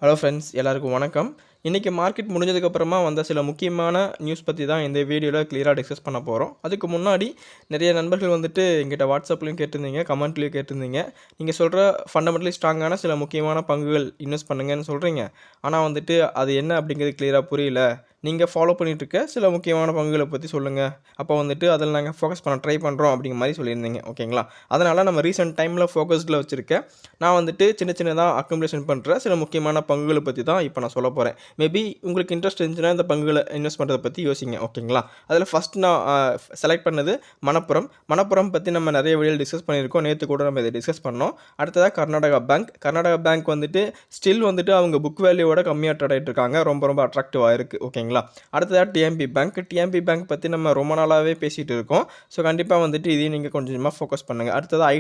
Hello friends, எல்லாருக்கும் வணக்கம். இன்றைக்கி மார்க்கெட் முடிஞ்சதுக்கப்புறமா வந்த சில முக்கியமான நியூஸ் பற்றி தான் இந்த வீடியோவில் கிளியராக டிஸ்கஸ் பண்ண போகிறோம். அதுக்கு முன்னாடி நிறைய நண்பர்கள் எங்கிட்ட வாட்ஸ்அப்லையும் கேட்டிருந்தீங்க, கமெண்ட்லேயும் கேட்டிருந்தீங்க. நீங்கள் சொல்கிற ஃபண்டமெண்டலி ஸ்ட்ராங்கான சில முக்கியமான பங்குகள் இன்வெஸ்ட் பண்ணுங்கன்னு சொல்கிறீங்க. ஆனால் அது என்ன அப்படிங்கிறது கிளியராக புரியல. நீங்கள் ஃபாலோ பண்ணிகிட்ருக்க சில முக்கியமான பங்குகளை பற்றி சொல்லுங்கள். அப்போ அதில் நாங்கள் ஃபோக்கஸ் பண்ண ட்ரை பண்ணுறோம் அப்படிங்கிற மாதிரி சொல்லியிருந்தீங்க. ஓகேங்களா? அதனால் நம்ம ரீசெண்ட் டைமில் ஃபோக்கஸ்டில் வச்சுருக்கேன். நான் சின்ன சின்னதாக அக்குமுலேஷன் பண்ணுற சில முக்கியமான பங்குகளை பற்றி தான் இப்போ நான் சொல்ல போகிறேன். மேபி உங்களுக்கு இன்ட்ரெஸ்ட் இருந்துச்சுன்னா இந்த பங்குகளை இன்வெஸ்ட் பண்ணுறதை பற்றி யோசிங்க. ஓகேங்களா? அதில் ஃபஸ்ட் நான் செலக்ட் பண்ணது மணப்புரம் பற்றி நம்ம நிறைய வீடியோ டிஸ்கஸ் பண்ணியிருக்கோம். நேற்று கூட நம்ம இதை டிஸ்கஸ் பண்ணோம். அடுத்ததாக கர்நாடகா பேங்க் ஸ்டில் அவங்க புக் வேல்யூவோட கம்மியாக ட்ரேட் ஆகிட்டு இருக்காங்க. ரொம்ப அட்ராக்டிவாக இருக்குது. ஓகேங்களா? அடுத்ததாக டிஎம்பி பேங்க் பற்றி நம்ம ரொம்ப நாளாகவே பேசிகிட்டு இருக்கோம். ஸோ கண்டிப்பாக இதையும் நீங்கள் கொஞ்சமாக ஃபோக்கஸ் பண்ணுங்கள். அடுத்ததாக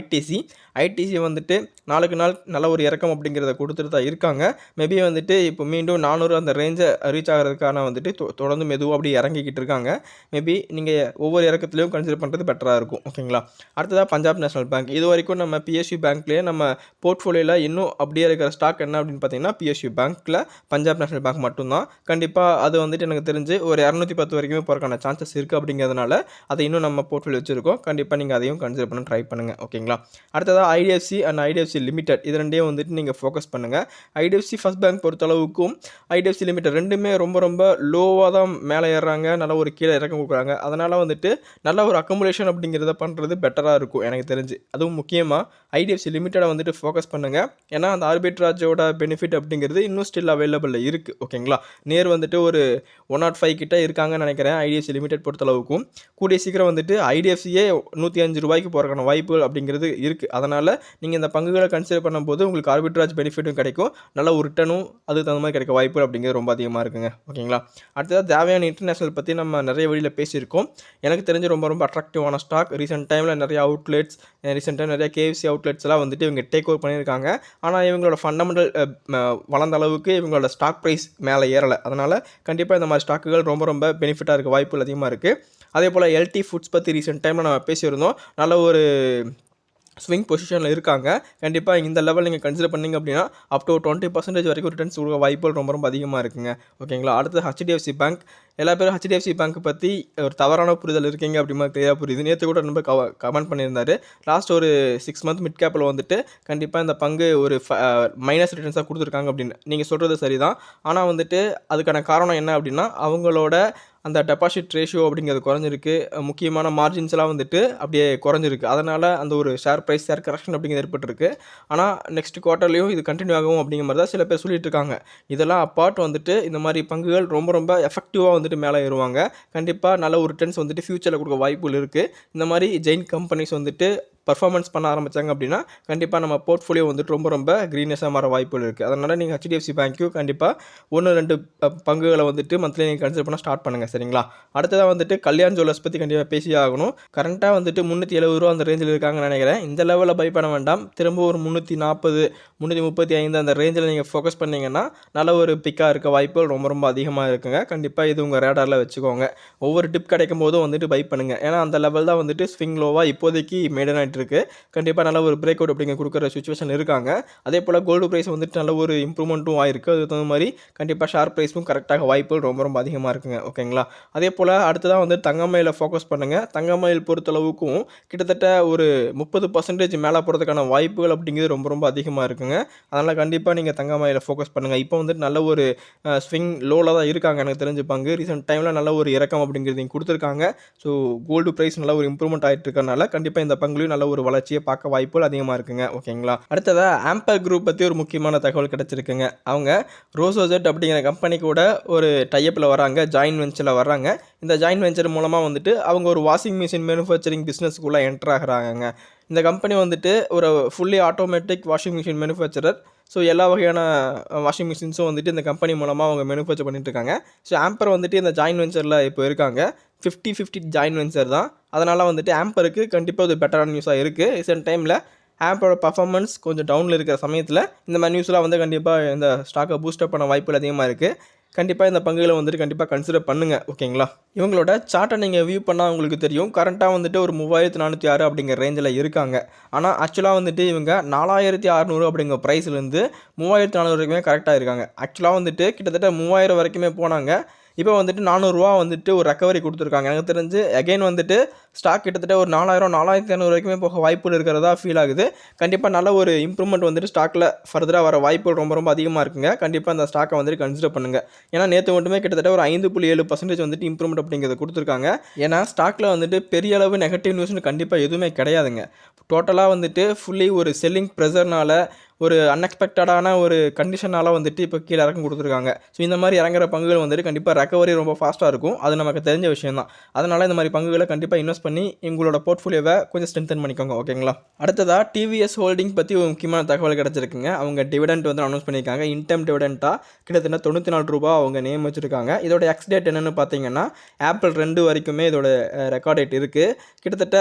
ஐடிசி நாளுக்கு நாள் நல்ல ஒரு இறக்கம் அப்படிங்கிறத கொடுத்துட்டு தான் இருக்காங்க. மேபி இப்போ மீண்டும் 400 அந்த ரேஞ்சை ரீச் ஆகிறதுக்கான தொடர்ந்து மெதுவாக அப்படி இறங்கிக்கிட்டு இருக்காங்க. மேபி நீங்கள் ஒவ்வொரு இறக்கத்துலையும் கன்சிடர் பண்ணுறது பெட்டராக இருக்கும். ஓகேங்களா? அடுத்ததாக பஞ்சாப் நேஷனல் பேங்க். இது வரைக்கும் நம்ம பிஎஸ்யூ பேங்க்லேயே நம்ம போர்ட்ஃபோலியோவில் இன்னும் அப்படியே இருக்கிற ஸ்டாக் என்ன அப்படின்னு பார்த்தீங்கன்னா பிஎஸ்யூ பேங்க்கில் பஞ்சாப் நேஷனல் பேங்க் மட்டும்தான். கண்டிப்பாக அது எனக்கு தெரிஞ்சு ஒரு 210 வரைக்குமே போகிறக்கான சான்சஸ் இருக்குது. அப்படிங்கிறதுனால அதை இன்னும் நம்ம போர்ட்ஃபோலியோ வச்சுருக்கோம். கண்டிப்பாக நீங்கள் அதையும் கன்சிடர் பண்ண ட்ரை பண்ணுங்கள். ஓகேங்களா? அடுத்ததாக ஐடிஎஃப்சி லிமிடெட். இது ரெண்டையும் நீங்கள் ஃபோக்கஸ் பண்ணுங்கள். ஐடிஎஃப்சி ஃபர்ஸ்ட் பேங்க் பொறுத்தளவுக்கும் ஐடிஎஃப்சி லிமிடெட் ரெண்டுமே ரொம்ப லோவாக தான் மேலே ஏறுறாங்க. நல்ல ஒரு கீழே இறக்கம் கொடுக்குறாங்க. அதனால் நல்ல ஒரு அக்கமுலேஷன் அப்படிங்கிறத பண்ணுறது பெட்டராக இருக்கும் எனக்கு தெரிஞ்சு. அதுவும் முக்கியமாக ஐடிஎஃப்சி லிமிட்டடை ஃபோக்கஸ் பண்ணுங்கள். ஏன்னா அந்த ஆர்பிட்ராஜோட பெனிஃபிட் அப்படிங்கிறது இன்னும் ஸ்டில் அவைலபிளில் இருக்குது. ஓகேங்களா? நேர் ஒரு 105 கிட்ட இருக்காங்கன்னு நினைக்கிறேன் ஐடிஎஃப்சி லிமிடெட் பொறுத்தளவுக்கும். கூடிய சீக்கிரம் ஐடிஎஃப்சியே 105 ரூபாய்க்கு போகிறக்கான வாய்ப்புகள் அப்படிங்கிறது இருக்குது. அதனால் நீங்கள் இந்த பங்குகளை கன்சிடர் பண்ணும்போது உங்களுக்கு ஆர்பிட்ராஜ் பெனிஃபிட்டும் கிடைக்கும். நல்ல ஒரு ரிட்டனும் அதுக்கு தகுந்த மாதிரி கிடைக்க வாய்ப்புகள் அப்படிங்கிறது ரொம்ப அதிகமாக இருக்குங்க. ஓகேங்களா? அடுத்ததாக தேவையான இன்டர்நேஷனல் பற்றி நம்ம நிறைய வழியில் பேசியிருக்கோம். எனக்கு தெரிஞ்சு ரொம்ப அட்ராக்டிவான ஸ்டாக். ரீசெண்ட் டைமில் நிறைய அவுட்லெட்ஸ், ரீசெண்ட் டைம் நிறைய கேஎஃப்சி அவுட்லெட்ஸ்லாம் இவங்க டேக் ஓவர் பண்ணியிருக்காங்க. ஆனால் இவங்களோட ஃபண்டமெண்டல் வளர்ந்த அளவுக்கு இவங்களோட ஸ்டாக் ப்ரைஸ் மேலே ஏறலை. அதனால் கண்டிப்பாக இந்த மாதிரி ஸ்டாக்குகள் ரொம்ப பெனிஃபிட்டாக இருக்க வாய்ப்புகள் அதிகமாக இருக்குது. அதே போல் எல்டி ஃபுட்ஸ் பற்றி ரீசெண்ட் டைமில் நம்ம பேசியிருந்தோம். நல்ல ஒரு ஸ்விங் பொசிஷனில் இருக்காங்க. கண்டிப்பாக இந்த லெவல் நீங்கள் கன்சிடர் பண்ணிங்க அப்படின்னா அப் டு 20% வரைக்கும் ரிட்டர்ன்ஸ் கொடுக்க வாய்ப்புகள் ரொம்ப அதிகமாக இருக்குங்க. ஓகேங்களா? அடுத்து ஹெச்டிஎஃப்சி பேங்க். எல்லா பேரும் ஹெச்டிஎஃப்சி பேங்க் பற்றி ஒரு தவறான புரிதல் இருக்கீங்க அப்படிமா கிளியராக புரியுது. நேற்று கூட ரொம்ப கமெண்ட் பண்ணியிருந்தார். லாஸ்ட் ஒரு 6 மந்த் மிட் கேப்பில் கண்டிப்பாக இந்த பங்கு ஒரு மைனஸ் ரிட்டர்ன்ஸாக கொடுத்துருக்காங்க அப்படின்னு நீங்கள் சொல்கிறது சரிதான். ஆனால் அதுக்கான காரணம் என்ன அப்படின்னா அவங்களோட அந்த டெபாசிட் ரேஷியோ அப்படிங்கிறது குறைஞ்சிருக்கு. முக்கியமான மார்ஜின்ஸ்லாம் அப்படியே குறைஞ்சிருக்கு. அதனால் அந்த ஒரு ஷேர் கரெக்ஷன் அப்படிங்கிறது ஏற்பட்டிருக்கு. ஆனால் நெக்ஸ்ட் குவார்ட்டர்லேயும் இது கண்டினியூ ஆகும் அப்படிங்கிற மாதிரி தான் சில பேர் சொல்லிட்டு இருக்காங்க. இதெல்லாம் அப்பார்ட் இந்த மாதிரி பங்குகள் ரொம்ப எஃபெக்டிவாக மேலே ஏறுவாங்க. கண்டிப்பாக நல்ல ஒரு ரிட்டர்ன்ஸ் ஃபியூச்சரில் கொடுக்க வாய்ப்புகள் இருக்குது. இந்த மாதிரி ஜெயின் கம்பெனிஸ் பர்ஃபார்மன்ஸ் பண்ண ஆரம்பித்தாங்க அப்படின்னா கண்டிப்பாக நம்ம போர்ட்ஃபோலியோ ரொம்ப க்ரீனஸாக மாற வாய்ப்புகள் இருக்குது. அதனால் நீங்கள் ஹெச்டிஎஃப்சி பேங்க்கையும் கண்டிப்பாக 1-2 பங்குகளை மந்த்லி நீங்கள் கன்சிடர் பண்ண ஸ்டார்ட் பண்ணுங்கள். சரிங்களா? அடுத்ததாக கல்யாண் ஜுவல்லர்ஸ் பற்றி கண்டிப்பாக பேசி ஆகணும். கரண்ட்டாக 370 ரூபா அந்த ரேஞ்சில் இருக்காங்கன்னு நினைக்கிறேன். இந்த லெவலில் பை பண்ண வேண்டாம். திரும்ப ஒரு 340, 335 அந்த ரேஞ்சில் நீங்கள் ஃபோக்கஸ் பண்ணிங்கன்னா நல்ல ஒரு பிக்காக இருக்க வாய்ப்புகள் ரொம்ப அதிகமாக இருக்குங்க. கண்டிப்பாக இது உங்கள் ரேடாரில் வச்சுக்கோங்க. ஒவ்வொரு டிப் கிடைக்கும் போதும் பை பண்ணுங்கள். ஏன்னா அந்த லெவல் தான் ஸ்விங் லோவாக இப்போதைக்கு மெயின்டைன் ஆகிட்டு இருக்குது. கண்டிப்பாக நல்ல ஒரு பிரேக் அவுட் அப்படிங்கிற கொடுக்குற சுச்சுவேஷன் இருக்காங்க. அதே போல் கோல்டு ப்ரைஸ் நல்ல ஒரு இம்ப்ரூவ்மெண்ட்டும் ஆயிருக்கு. அதுக்கு தகுந்த மாதிரி கண்டிப்பாக ஷேர் ப்ரைஸும் கரெக்டாக வாய்ப்புகள் ரொம்ப அதிகமாக இருக்குங்க. ஓகேங்களா? அதே போல் அடுத்ததாக தங்கமயில ஃபோக்கஸ் பண்ணுங்கள். தங்கமயில் பொறுத்தளவுக்கும் கிட்டத்தட்ட ஒரு 30% மேலே போகிறதுக்கான வாய்ப்புகள் அப்படிங்கிறது ரொம்ப அதிகமாக இருக்குங்க. அதனால் கண்டிப்பாக நீங்கள் தங்கமயில ஃபோக்கஸ் பண்ணுங்கள். இப்போ நல்ல ஒரு ஸ்விங் லோவில் தான் இருக்காங்க எனக்கு தெரிஞ்ச பங்கு. ரீசெண்ட் டைமில் நல்ல ஒரு இறக்கம் அப்படிங்கிறது இங்கே கொடுத்துருக்காங்க. ஸோ கோல்டு ப்ரைஸ் நல்ல ஒரு இம்ப்ரூவ்மெண்ட் ஆகிட்டு இருக்கனால கண்டிப்பாக இந்த பங்குலையும் நல்ல ஒரு வளர்ச்சியை பார்க்க வாய்ப்புகள் அதிகமாக இருக்குங்க. ஓகேங்களா? அடுத்ததாக ஆம்பர் குரூப் பற்றி ஒரு முக்கியமான தகவல் கிடச்சிருக்குங்க. அவங்க ரோசோஜெட் அப்படிங்கிற கம்பெனி கூட ஒரு டைப்பில் வராங்க, ஜாயின் வெஞ்சரில் வர்றாங்க. இந்த ஜாயின் வெஞ்சர் மூலமாக அவங்க ஒரு வாஷிங் மிஷின் மேனுஃபேக்சரிங் பிஸ்னஸ்க்குள்ளே என்டர் ஆகிறாங்க. இந்த கம்பெனி ஒரு fully automatic washing machine manufacturer. So எல்லா வகையான வாஷிங் மிஷின்ஸும் இந்த கம்பெனி மூலமாக அவங்க மேனுஃபேக்சர் பண்ணிட்டு இருக்காங்க. ஸோ ஆம்பர் இந்த ஜாயின் வெஞ்சரில் இப்போ இருக்காங்க. 50-50 ஜாயின் வெஞ்சர் தான். அதனால் ஆம்பருக்கு கண்டிப்பாக ஒரு பெட்டரான நியூஸாக இருக்குது. ரீசெண்ட் டைமில் ஆப்போட பர்ஃபார்மன்ஸ் கொஞ்சம் டவுனில் இருக்கிற சமயத்தில் இந்த மாதிரி நியூஸ்லாம் கண்டிப்பாக இந்த ஸ்டாக்கை பூஸ்டப் பண்ண வாய்ப்புகள் அதிகமாக இருக்குது. கண்டிப்பாக இந்த பங்குகளை வந்துட்டு கண்டிப்பாக கன்சிடர் பண்ணுங்கள். ஓகேங்களா? இவங்களோட சார்ட்டை நீங்கள் வியூ பண்ணால் உங்களுக்கு தெரியும். கரண்ட்டாக வந்துட்டு ஒரு 3406 அப்படிங்கிற ரேஞ்சில் இருக்காங்க. ஆனால் ஆக்சுவலாக வந்துட்டு இவங்க 4600 அப்படிங்கிற ப்ரைஸ்லேருந்து 3400 வரைக்குமே கரெக்டாக இருக்காங்க. ஆக்சுவலாக வந்துட்டு கிட்டத்தட்ட 3000 வரைக்குமே போனாங்க. இப்போ வந்துட்டு ரூ. 400 வந்துட்டு ஒரு ரெக்கவரி கொடுத்துருக்காங்க. எனக்கு தெரிஞ்சு அகைன் வந்துட்டு ஸ்டாக் கிட்டத்தட்ட ஒரு 4000 4500 வரைக்குமே போக வாய்ப்புகள் இருக்கிறதா ஃபீல் ஆகுது. கண்டிப்பாக நல்ல ஒரு இம்ப்ரூவ்மெண்ட் வந்துட்டு ஸ்டாக்கில் ஃபர்தராக வர வாய்ப்புகள் ரொம்ப அதிகமாக இருக்குங்க. கண்டிப்பாக அந்த ஸ்டாக்கை வந்துட்டு கன்சிடர் பண்ணுங்கள். ஏன்னா நேற்று மட்டுமே கிட்டத்தட்ட ஒரு 5.7% வந்துட்டு இம்ப்ரூவ்மெண்ட் அப்படிங்கிறத கொடுத்துருக்காங்க. ஏன்னா ஸ்டாக்கில் வந்துட்டு பெரிய அளவு நெகட்டிவ் நியூஸ்னு கண்டிப்பாக எதுவுமே கிடையாதுங்க. டோட்டலாக வந்துட்டு ஃபுல்லி ஒரு செல்லிங் ப்ரெஷர்னால ஒரு அன்எக்ஸ்பெக்டடான ஒரு கண்டிஷனால் வந்துட்டு இப்போ கீழே இறக்கம் கொடுத்துருக்காங்க. ஸோ இந்த மாதிரி இறங்குற பங்குகள் வந்துட்டு கண்டிப்பாக ரெக்கவரி ரொம்ப ஃபாஸ்ட்டாக இருக்கும். அது நமக்கு தெரிஞ்ச விஷயம் தான். அதனால் இந்த மாதிரி பங்குகளை கண்டிப்பாக இன்வெஸ்ட் பண்ணி எங்களோட போர்ட்ஃபோலியோவை கொஞ்சம் ஸ்ட்ரென்தன் பண்ணிக்கோங்க. ஓகேங்களா? அடுத்ததாக டிவிஎஸ் ஹோல்டிங் பற்றி ஒரு முக்கியமான தகவல் கிடச்சிருக்குங்க. அவங்க டிவிடெண்ட் வந்து அனௌன்ஸ் பண்ணியிருக்காங்க. இன்டம் டிவிடெண்ட்டாக கிட்டத்தட்ட ரூ. 94 அவங்க நேம் வச்சுருக்காங்க. இதோட எக்ஸ் டேட் என்னென்னு பார்த்தீங்கன்னா ஏப்ரல் 2 வரைக்குமே இதோட ரெக்கார்ட் டேட் இருக்குது. கிட்டத்தட்ட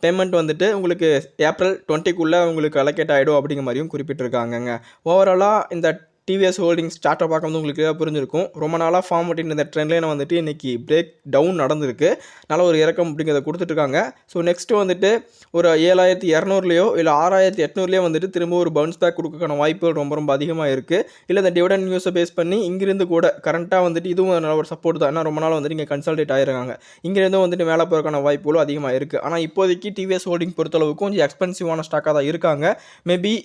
பேமெண்ட் வந்துட்டு உங்களுக்கு ஏப்ரல் 20க்குள்ளே உங்களுக்கு அலோகேட் ஆகிடும் அப்படிங்கிற மாதிரியும் குறிப்பிட்டிருக்காங்கங்க. ஓவராலாக இந்த டிவிஎஸ் ஹோல்டிங்ஸ் சார்ட்டை பார்க்கும்போது உங்களுக்கு கிளியராக புரிஞ்சிருக்கும். ரொம்ப நாளாக ஃபார்ம் பண்ணிட்டு இந்த ட்ரெண்ட்லேயே வந்துட்டு இன்றைக்கி பிரேக் டவுன் நடந்திருக்கு. நல்ல ஒரு இறக்கம் அப்படிங்கிறத கொடுத்துட்ருக்காங்க. ஸோ நெக்ஸ்ட்டு வந்துட்டு ஒரு 7200லையோ இல்லை 6800லையோ வந்துட்டு திரும்ப ஒரு பவுன்ஸ் பேக் கொடுக்கறதுக்கான வாய்ப்புகள் ரொம்ப அதிகமாக இருக்குது. இல்லை இந்த டிவிடெண்ட் நியூஸை பேஸ் பண்ணி இங்கிருந்து கூட கரண்ட்டாக வந்துட்டு இதுவும் நல்ல ஒரு சப்போர்ட் தான். ஏன்னா ரொம்ப நாள் வந்துட்டு இங்கே கன்சல்டேட் ஆகிருக்காங்க. இங்கேருந்து வந்துட்டு மேலே போகிறதுக்கான வாய்ப்புகளும் அதிகமாக இருக்குது. ஆனால் இப்போதைக்கு டிவிஎஸ் ஹோல்டிங் பொறுத்தளவுக்கு கொஞ்சம் எக்ஸ்பென்சிவான ஸ்டாக்காக தான் இருக்காங்க. மேபி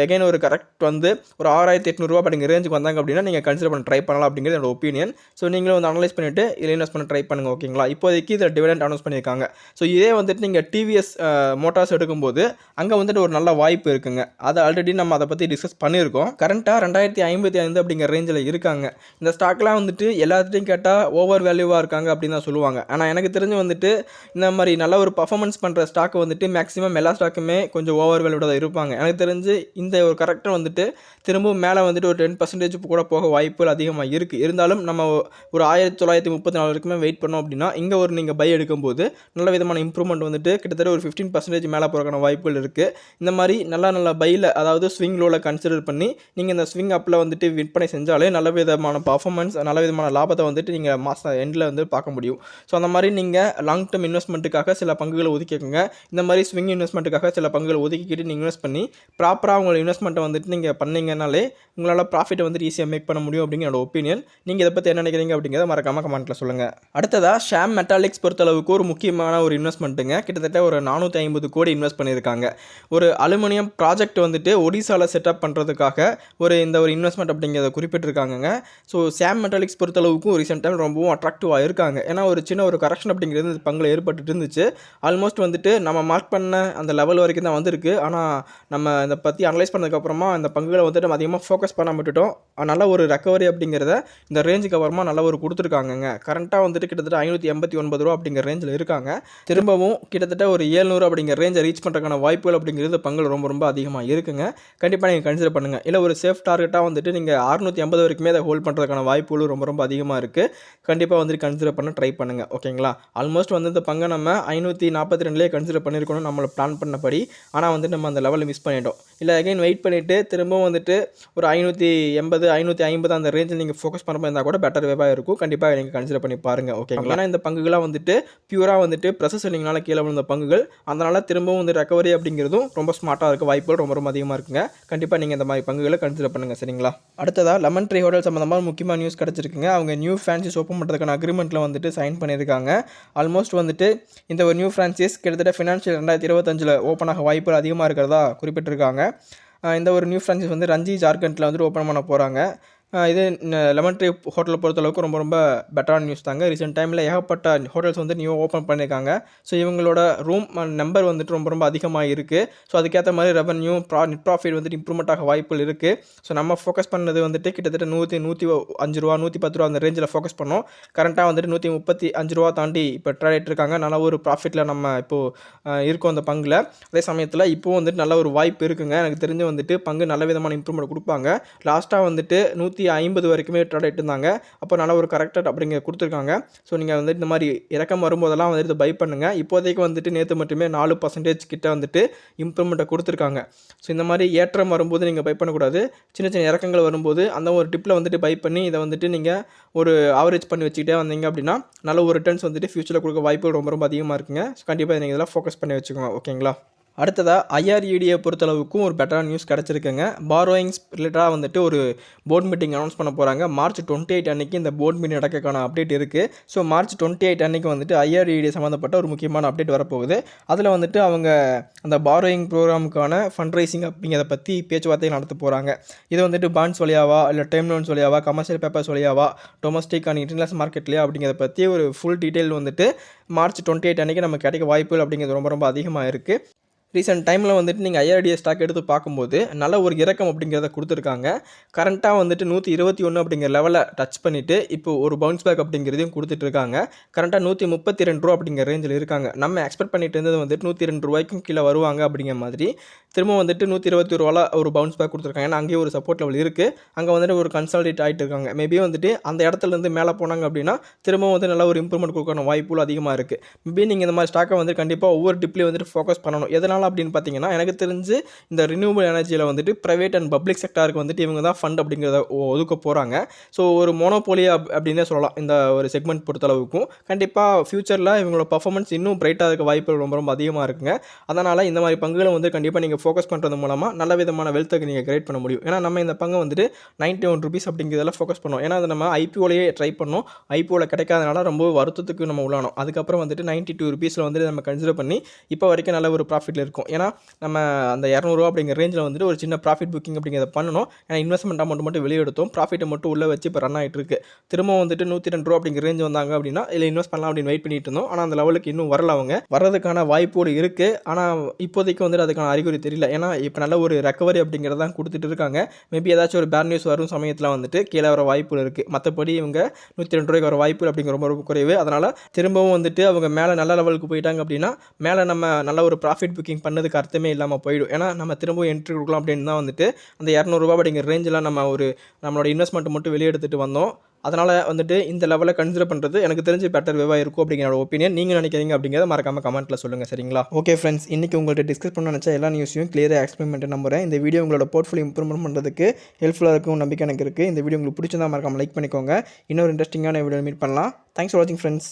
எகைன் ஒரு கரெக்ட் வந்து ஒரு 6800 அப்படிங்கிற ரேஞ்சுக்கு வந்தாங்க அப்படின்னா நீங்கள் கன்சிடர் பண்ண ட்ரை பண்ணலாம் அப்படிங்கிறது என்னோட ஒப்பீனியன். ஸோ நீங்களும் வந்து அனலைஸ் பண்ணிவிட்டு இதில் இன்வெஸ்ட் பண்ண ட்ரை பண்ணுங்கள். ஓகேங்களா? இப்போதைக்கு இதில் டிவிடெண்ட் அனௌன்ஸ் பண்ணியிருக்காங்க. ஸோ இதே வந்துட்டு நீங்கள் டிவிஎஸ் மோட்டார்ஸ் எடுக்கும்போது அங்கே வந்துட்டு ஒரு நல்ல வாய்ப்பு இருக்குங்க. அதை ஆல்ரெடி நம்ம அதை பற்றி டிஸ்கஸ் பண்ணியிருக்கோம். கரண்ட்டாக 2055 அப்படிங்கிற ரேஞ்சில் இருக்காங்க. இந்த ஸ்டாக்லாம் வந்துட்டு எல்லாத்தையும் கேட்டால் ஓவர் வேல்யூவாக இருக்காங்க அப்படின்னு தான் சொல்லுவாங்க. ஆனால் எனக்கு தெரிஞ்சு வந்துட்டு இந்த மாதிரி நல்ல ஒரு பர்ஃபார்மன்ஸ் பண்ணுற ஸ்டாக் வந்துட்டு மேக்ஸிமம் எல்லா ஸ்டாக்குமே கொஞ்சம் ஓவர் வேல்யூடாக தான் இருப்பாங்க. எனக்கு தெரிஞ்சு இந்த ஒரு கரெக்டாக வந்துட்டு திரும்பவும் மேலே வந்துட்டு ஒரு 10% கூட போக வாய்ப்புகள் அதிகமாக இருக்குது. இருந்தாலும் நம்ம ஒரு 1934 வரைக்குமே வெயிட் பண்ணோம் அப்படின்னா இங்கே ஒரு நீங்கள் பை எடுக்கும்போது நல்ல விதமான இம்ப்ரூவ்மெண்ட் வந்துட்டு கிட்டத்தட்ட ஒரு 15% மேலே போகிறக்கான வாய்ப்புகள் இருக்குது. இந்த மாதிரி நல்ல பையில் அதாவது ஸ்விங் லோவில் கன்சிடர் பண்ணி நீங்கள் இந்த ஸ்விங் அப்பில் வந்துட்டு விற்பனை செஞ்சாலே நல்ல விதமான பர்ஃபார்மன்ஸ் நல்ல விதமான லாபத்தை வந்துட்டு நீங்கள் மாதம் எண்டில் வந்து பார்க்க முடியும். ஸோ அந்த மாதிரி நீங்கள் லாங் டேர்ம் இன்வெஸ்ட்மெண்ட்டுக்காக சில பங்குகளை ஒதுக்கிக்கோங்க. இந்த மாதிரி ஸ்விங் இன்வெஸ்ட்மெண்ட்டுக்காக சில பங்குகளை ஒதுக்கிக்கிட்டு நீங்கள் இன்வெஸ்ட் பண்ணி ப்ராப்பராக உங்களோட இன்வெஸ்ட்மெண்ட்டை வந்துட்டு நீங்கள் பண்ணிங்கனாலே உங்களால் ப்ராஃபிட்டை வந்துட்டு ஈஸியாக மேக் பண்ண முடியும் அப்படிங்கிற என்னோட ஒப்பீனியன். நீங்கள் இதை பற்றி என்ன நினைக்கிறீங்க அப்படிங்கிறத மறக்காமல் கமெண்ட்டில் சொல்லுங்கள். அடுத்ததாக ஷாம் மெட்டாலிக்ஸ் பொறுத்தளவுக்கு ஒரு முக்கியமான ஒரு இன்வெஸ்ட்மெண்ட்டுங்க. கிட்டத்தட்ட ஒரு 450 கோடி இன்வெஸ்ட் பண்ணியிருக்காங்க. ஒரு அலுமினியம் ப்ராஜெக்ட் வந்துட்டு ஒடிசாவில் செட்டப் பண்ணுறதுக்காக இந்த ஒரு இன்வெஸ்ட்மெண்ட் அப்படிங்கிறத குறிப்பிட்டிருக்காங்க. ஸோ ஷாம் மெட்டாலிக்ஸ் பொறுத்தளவுக்கும் ரீசெண்ட் டைம் ரொம்பவும் அட்ராக்டிவாக இருக்காங்க. ஏன்னா ஒரு சின்ன ஒரு கரெக்ஷன் அப்படிங்கிறது இந்த பங்கில் ஏற்பட்டு இருந்துச்சு. ஆல்மோஸ்ட் வந்துட்டு நம்ம மார்க் பண்ண அந்த லெவல் வரைக்கும் தான் வந்திருக்கு. ஆனால் நம்ம இதை பற்றி அனலைஸ் பண்ணதுக்கப்புறமா இந்த பங்குகளை வந்துட்டு நம்ம அதிகமாக ஃபோக்கஸ் பண்ண விட்டுட்டோம். நல்ல ஒரு ரெக்கவரி அப்படிங்கிறத இந்த ரேஞ்சுக்கு அப்புறமா நல்ல ஒரு கொடுத்துருக்காங்கங்க. கரண்ட்டாக வந்துட்டு கிட்டத்தட்ட ரூ. 589 அப்படிங்கிற ரேஞ்சில் இருக்காங்க. திரும்பவும் கிட்டத்தட்ட ஒரு 700 அப்படிங்கிற ரேஞ்சை ரீச் பண்ணுறதுக்கான வாய்ப்புகள் அப்படிங்கிறது பங்குகள் ரொம்ப அதிகமாக இருக்குங்க. கண்டிப்பாக நீங்கள் கன்சிடர் பண்ணுங்கள். இல்லை ஒரு சேஃப் டார்கெட்டாக வந்துட்டு நீங்கள் 650 வரைக்குமே அதை ஹோல்ட் பண்ணுறதுக்கான வாய்ப்புகளும் ரொம்ப அதிகமாக இருக்குது. கண்டிப்பாக வந்துட்டு கன்சிடர் பண்ண ட்ரை பண்ணுங்கள். ஓகேங்களா? ஆல்மோஸ்ட் வந்து இந்த பங்கை நம்ம 542லேயே கன்சிடர் பண்ணியிருக்கணும் நம்மளை பிளான் பண்ணபடி. ஆனால் வந்துட்டு நம்ம அந்த லெவலில் மிஸ் பண்ணிட்டோம். இல்லை அகைன் வெயிட் பண்ணிவிட்டு திரும்பவும் வந்துட்டு ஒரு 580 550 அந்த ரேஞ்சில் நீங்கள் ஃபோக்கஸ் பண்ண இருந்தால் கூட பெட்டர் வேவாக இருக்கும். கண்டிப்பாக நீங்கள் கன்சிடர் பண்ணி பாருங்கள். ஓகேங்களா? ஏன்னா இந்த பங்குகளாக வந்துட்டு பியூராக வந்துட்டு ப்ரெஷர் செல்லிங்னால கீழே விழுந்த பங்குகள். அதனால் திரும்பவும் வந்து ரெக்கவரி அப்படிங்கிறதும் ரொம்ப ஸ்மார்ட்டாக இருக்க வாய்ப்புகள் ரொம்ப அதிகமாக இருக்குங்க. கண்டிப்பாக நீங்கள் இந்த மாதிரி பங்குகளை கன்சிடர் பண்ணுங்கள். சரிங்களா? அடுத்ததாக லெமன் ட்ரீ ஹோட்டல் சம்மந்தமாக முக்கியமான நியூஸ் கிடச்சிருக்குங்க. அவங்க நியூ ஃப்ரான்ச்சைஸ் ஓப்பன் பண்ணுறதுக்கான அக்ரிமெண்ட்டில் வந்துட்டு சைன் பண்ணியிருக்காங்க. ஆல்மோஸ்ட் வந்துட்டு இந்த ஒரு நியூ ஃப்ரான்ச்சைஸ் கிட்டத்தட்ட ஃபினான்ஷியல் 2025 ஓப்பன் ஆக வாய்ப்புகள் அதிகமாக இருக்கிறதா குறிப்பிட்டிருக்காங்க. இந்த ஒரு நியூ ஃப்ரான்ச்சைஸ் வந்து ரஞ்சி ஜார்க்கண்டில் வந்துட்டு ஓப்பன் பண்ண போகிறாங்க. இது லெமன் ட்ரீ ஹோட்டலை பொறுத்தளவுக்கு ரொம்ப பெட்டரான நியூஸ் தாங்க. ரீசெண்ட் டைமில் ஏகப்பட்ட ஹோட்டல்ஸ் வந்து நியூ ஓப்பன் பண்ணியிருக்காங்க. ஸோ இவங்களோட ரூம் நம்பர் வந்துட்டு ரொம்ப அதிகமாக இருக்குது. ஸோ அதுக்கேற்ற மாதிரி ரெவன்யூ நெட் ப்ராஃபிட் வந்துட்டு இம்ப்ரூவ்மெண்ட் ஆக வாய்ப்புகள் இருக்குது. ஸோ நம்ம ஃபோக்கஸ் பண்ணது வந்துட்டு கிட்டத்தட்ட 105 ரூபா 110 ரூபா அந்த ரேஞ்சில் ஃபோக்கஸ் பண்ணோம். கரண்ட்டாக வந்துட்டு 135 ரூபா தாண்டி இப்போ ட்ரேட் இருக்காங்க. நல்ல ஒரு ப்ராஃபிட்டில் நம்ம இப்போது இருக்கோம் அந்த பங்கில். அதே சமயத்தில் இப்போது வந்துட்டு நல்ல ஒரு வாய்ப்பு இருக்குங்க. எனக்கு தெரிஞ்சு வந்துட்டு பங்கு நல்ல விதமான இம்ப்ரூவ்மெண்ட் கொடுப்பாங்க. லாஸ்ட்டாக வந்துட்டு 150 150 வரைக்குமே ட்ரேட் ஆயிட்டு இருந்தாங்க. அப்போ நல்ல ஒரு கரெக்டட் அப்படிங்க குடுத்துருக்காங்க. ஸோ நீங்க வந்துட்டு இந்த மாரி இறக்கம் வரும்போதெல்லாம் வந்துட்டு பை பண்ணுங்க. இப்போதைக்கு வந்துட்டு நேத்து மட்டுமே 4% கிட்ட வந்துட்டு இம்ப்ரூவ்மெண்ட்ட குடுத்துருக்காங்க. ஸோ இந்த மாரி ஏற்றம் வரும்போது நீங்க பை பண்ணக்கூடாது. சின்ன சின்ன இறக்கங்கள் வரும்போது அந்த ஒரு டிப்ல வந்துட்டு பை பண்ணி இத வந்துட்டு நீங்க ஒரு ஆவரேஜ் பண்ணி வச்சுக்கிட்டே வந்தீங்க அப்படின்னா, நல்ல ஒரு ரிட்டர்ன்ஸ் வந்துட்டு ஃபியூச்சர்ல குடுக்க வாய்ப்புகள் ரொம்ப ரொம்ப அதிகமா இருக்குங்க. ஸோ கண்டிப்பா நீங்க இதெல்லாம் ஃபோக்கஸ் பண்ணி வச்சுக்கோங்க. ஓகேங்களா? அடுத்ததா ஐஆர்இடிய பொறுத்தளவுக்கும் ஒரு பெட்டரான நியூஸ் கிடைச்சிருக்குங்க. பாரோயிங்ஸ் ரிலேட்டடா வந்துட்டு ஒரு போர்ட் மீட்டிங் அனௌன்ஸ் பண்ண போறாங்க. மார்ச் 28 அன்னைக்கு இந்த போர்ட் மீட்டிங் நடக்கக்கான அப்டேட் இருக்கு. ஸோ மார்ச் 28 அன்னைக்கு வந்துட்டு ஐஆர்இடி சம்மந்தப்பட்ட ஒரு முக்கியமான அப்டேட் வரப்போகுது. அதில் வந்துட்டு அவங்க அந்த பாரோயிங் ப்ரோக்ராமுக்கான ஃபண்ட் ரைசிங் அப்படிங்கிறத பற்றி பேச்சுவார்த்தை நடத்த போகிறாங்க. இது வந்துட்டு பாண்ட்ஸ் வழியாவா, இல்லை டேர்ம் லோன்ஸ் வழியாவா, கமர்ஷியல் பேப்பர்ஸ் வழியாவா, டொமஸ்டிக் அண்ட் இன்டர்நேஷனல் மார்க்கெட்லையா அப்படிங்கிறத பற்றி ஒரு ஃபுல் டீட்டெயில் வந்துட்டு மார்ச் 28 அன்னைக்கு நமக்கு கிடைக்க வாய்ப்புகள் அப்படிங்கிறது ரொம்ப ரொம்ப அதிகமாக இருக்குது. ரீசெண்ட் டைமில் வந்துட்டு நீங்கள் ஐஆர்டிஎஸ் ஸ்டாக் எடுத்து பார்க்கும்போது நல்ல ஒரு இறக்கம் அப்படிங்கிறத கொடுத்துருக்காங்க. கரண்ட்டாக வந்துட்டு 121 அப்படிங்கிற லெவலை டச் பண்ணிவிட்டு இப்போ ஒரு பவுன்ஸ் பேக் அப்படிங்கிறதையும் கொடுத்துட்ருக்காங்க. கரண்ட்டாக ரூ. 132 அப்படிங்கிற ரேஞ்சில் இருக்காங்க. நம்ம எக்ஸ்பெக்ட் பண்ணிட்டு இருந்தது வந்துட்டு ரூ. 102 கீழே வருவாங்க அப்படிங்கிற மாதிரி. திரும்ப வந்துட்டு ரூ. 121 ஒரு பவுன்ஸ் பேக் கொடுத்துருக்காங்க. ஏன்னா அங்கேயே ஒரு சப்போர்ட் லெவல் இருக்குது. அங்கே வந்துட்டு ஒரு கன்சாலிடேட் ஆகிட்டு இருக்காங்க. மேபி வந்துட்டு அந்த இடத்துலேருந்து மேலே போனாங்க அப்படின்னா திரும்ப வந்து நல்ல ஒரு இம்ப்ரூவ்மெண்ட் கொடுக்கணும் வாய்ப்புகள் அதிகமாக இருக்குது. மேபி நீங்கள் இந்த மாதிரி ஸ்டாக்கை வந்து கண்டிப்பாக ஒவ்வொரு டிப்லேயும் வந்துட்டு ஃபோக்கஸ் பண்ணணும். எதனால் அப்படின்னு பார்த்தீங்கன்னா, எனக்கு தெரிஞ்சு இந்த ரினியூவபிள் எனர்ஜியில் வந்துட்டு பிரைவேட் அண்ட் பப்ளிக் செக்டாருக்கு வந்துட்டு இவங்க தான் ஃபண்ட் அப்படிங்கிறத ஒதுக்க போகிறாங்க. ஸோ ஒரு மோனோபோலி அப்படின்னே சொல்லலாம் இந்த ஒரு செக்மெண்ட் பொறுத்தளவுக்கும். கண்டிப்பாக ஃபியூச்சரில் இவங்களோட பர்ஃபார்மன்ஸ் இன்னும் பிரைட்டாக இருக்க வாய்ப்புகள் ரொம்ப ரொம்ப அதிகமாக இருக்குங்க. அதனால் இந்த மாதிரி பங்குகளை வந்து கண்டிப்பாக நீங்கள் ஃபோக்கஸ் பண்ணுறது மூலமாக நல்ல விதமான வெல்த்தை நீங்கள் கிரியேட் பண்ண முடியும். ஏன்னா நம்ம இந்த பங்கு வந்துட்டு ₹91 அப்படிங்கிறதெல்லாம் ஃபோக்கஸ் பண்ணோம். ஏன்னா அது நம்ம ஐபிஓலேயே ட்ரை பண்ணோம். ஐபிஓவில் கிடைக்காதனால ரொம்ப வருத்தத்துக்கு நம்ம உள்ளானோம். அதுக்கப்புறம் வந்துட்டு ₹92 வந்துட்டு நம்ம கன்சிடர் பண்ணி இப்போ வரைக்கும் நல்ல ஒரு ப்ராஃபிட்டில் இருக்கும். ஏன்னா நம்ம அந்த ₹200 அப்படிங்கிற ரேஞ்சில் வந்துட்டு ஒரு சின்ன ப்ராஃபிட் புக்கிங் அப்படிங்கிறத பண்ணணும். ஏன்னா இன்வெஸ்ட்மெண்ட் அமௌண்ட் மட்டும் வெளியே எடுத்தோம். ப்ராஃபிட்டை மட்டும் உள்ளே வச்சு இப்போ ரன் ஆகிட்டு இருக்கு. திரும்ப வந்துட்டு ₹102 அப்படிங்கிற ரேஞ்ச் வந்தாங்க அப்படின்னா இதில் இன்வெஸ்ட் பண்ணலாம் அப்படின்னு வெயிட் பண்ணிட்டு இருந்தோம். ஆனால் அந்த லெவலுக்கு இன்னும் வரல. அவங்க வர்றதுக்கான வாய்ப்போடு இருக்குது. ஆனால் இப்போதைக்கு வந்துட்டு அதுக்கான அறிகுறி தெரியல. ஏன்னா இப்போ நல்ல ஒரு ரெக்கவரி அப்படிங்கிறதான் கொடுத்துட்டு இருக்காங்க. மேபி ஏதாச்சும் ஒரு பேட் நியூஸ் வரும் சமயத்தில் வந்துட்டு கீழே வர வாய்ப்புகள் இருக்குது. மற்றபடி இவங்க ₹102 வர வாய்ப்பு அப்படிங்கிற ரொம்ப ரொம்ப குறைவு. அதனால் திரும்பவும் வந்துட்டு அவங்க மேலே நல்ல லெவலுக்கு போயிட்டாங்க அப்படின்னா மேலே நம்ம நல்ல ஒரு ப்ராஃபிட் புக்கிங் பண்ணதுக்கு அர்த்தமே இல்லாமல் போயிடும். ஏன்னா நம்ம திரும்பவும் என்ட்ரி கொடுக்கலாம் அப்படின்னு தான் வந்துட்டு அந்த ₹200 அப்படிங்கிற ரேஞ்சில் நம்ம நம்மளோட இன்வெஸ்ட்மெண்ட் மட்டும் வெளியே எடுத்துகிட்டு வந்தோம். அதனால் வந்துட்டு இந்த லெவலை கன்சிடர் பண்ணுறது எனக்கு தெரிஞ்சு பெட்டர் வேவாக இருக்கும் அப்படிங்கிற ஒப்பீனியன். நீங்கள் நினைக்கிறீங்க அப்படிங்கிறத மறக்காமல் கமெண்ட்டில் சொல்லுங்கள். சரிங்களா? ஓகே ஃப்ரெண்ட்ஸ், இன்றைக்கி உங்கள்கிட்ட டிஸ்கஸ் பண்ண நினச்சா எல்லா நியூஸையும் கிளியராக எக்ஸ்பிளைன் பண்ணிட்டு நம்புறேன். இந்த வீடியோ உங்களோட போர்ட்ஃபோலியோ இம்ப்ரூவ்மெண்ட் பண்ணுறதுக்கு ஹெல்ப்ஃபுல்லாக இருக்கும் நம்பிக்கை எனக்கு இருக்குது. இந்த வீடியோ உங்களுக்கு பிடிச்சிருந்தா மறக்காமல் லைக் பண்ணிக்கோங்க. இன்னொரு இன்ட்ரெஸ்டிங்கான வீடியோ மீட் பண்ணலாம். தேங்க்ஸ் ஃபார் வாட்சிங் ஃப்ரெண்ட்ஸ்.